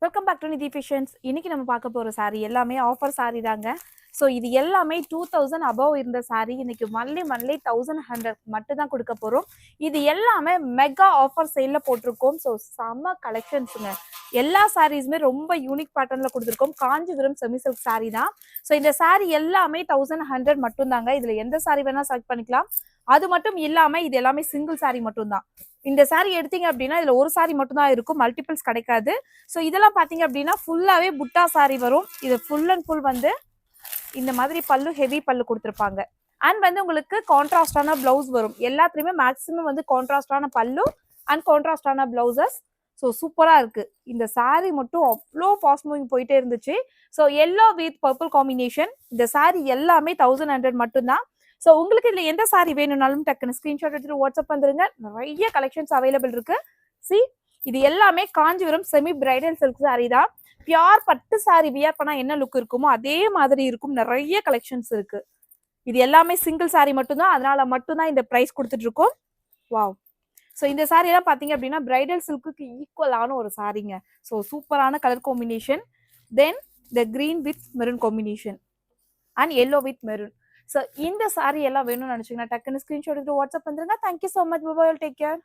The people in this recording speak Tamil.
வெல்கம் பேக் டு நிதி ஃபிஷன்ஸ். இன்னைக்கு நம்ம பார்க்க போகிற சாரீ எல்லாமே ஆஃபர் சாரீ தாங்க. ஸோ இது எல்லாமே 2000 அபவ் இருந்த சாரீ இன்னைக்கு மந்த்லி 1100 மட்டும் தான் கொடுக்க போகிறோம். இது எல்லாமே மெகா ஆஃபர் சேலில் போட்டிருக்கோம். ஸோ செம்ம கலெக்ஷன்ஸுங்க. எல்லா சாரீஸுமே ரொம்ப யூனிக் பேட்டர்னில் கொடுத்துருக்கோம். காஞ்சிபுரம் செமி சில்க் சாரீ தான். ஸோ இந்த சாரீ எல்லாமே 1100 மட்டும் தாங்க. இதில் எந்த சாரீ வேணால் செலக்ட் பண்ணிக்கலாம். அது மட்டும் இல்லாமல் இது எல்லாமே சிங்கிள் சாரீ மட்டும் தான். இந்த சாரீ எடுத்தீங்க அப்படின்னா இதுல ஒரு சாரீ மட்டும் தான் இருக்கும், மல்டிபிள்ஸ் கிடைக்காது. ஸோ இதெல்லாம் பாத்தீங்க அப்படின்னா ஃபுல்லாவே புட்டா சாரீ வரும். இது ஃபுல் அண்ட் ஃபுல் வந்து இந்த மாதிரி பல்லு ஹெவி பல்லு கொடுத்துருப்பாங்க. அண்ட் வந்து உங்களுக்கு கான்ட்ராஸ்டான பிளவுஸ் வரும். எல்லாத்துலயுமே மேக்ஸிமம் வந்து கான்ட்ராஸ்டான பல்லு அண்ட் கான்ட்ராஸ்டான பிளவுசஸ். ஸோ சூப்பரா இருக்கு. இந்த சாரீ மட்டும் அவ்வளோ ஃபாஸ்ட் மூவிங் போயிட்டே இருந்துச்சு. So yellow with purple combination. இந்த சாரீ எல்லாமே 1100 மட்டும்தான். ஸோ உங்களுக்கு இதுல எந்த சாரீ வேணும்னாலும் டக்குன்னு ஸ்கிரீன்ஷாட் எடுத்துட்டு வாட்ஸ்அப் வந்துருங்க. நிறைய கலெக்ஷன்ஸ் அவைலபிள் இருக்கு. சி இது எல்லாமே Kanchipuram semi bridal silk sari தான். பியூர் பட்டு சாரீ வியர் பண்ணா என்ன லுக் இருக்குமோ அதே மாதிரி இருக்கும். நிறைய கலெக்ஷன்ஸ் இருக்கு. இது எல்லாமே சிங்கிள் சாரீ மட்டும்தான், அதனால மட்டும்தான் இந்த பிரைஸ் கொடுத்துட்டு இருக்கோம். வாவ். ஸோ இந்த சாரீ எல்லாம் பாத்தீங்க அப்படின்னா பிரைடல் சில்க்கு ஈக்குவலான ஒரு சாரீங்க. ஸோ சூப்பரான colour combination. Then the green with maroon combination and yellow with maroon. So இந்த சாரீ எல்லாம் வேணும்னு நினைச்சீங்கன்னா டக்குன்னு ஸ்கிரீன்ஷாட் எடுத்து வாட்ஸ்அப் வந்துருங்க. Thank you so much. Bye. Take care.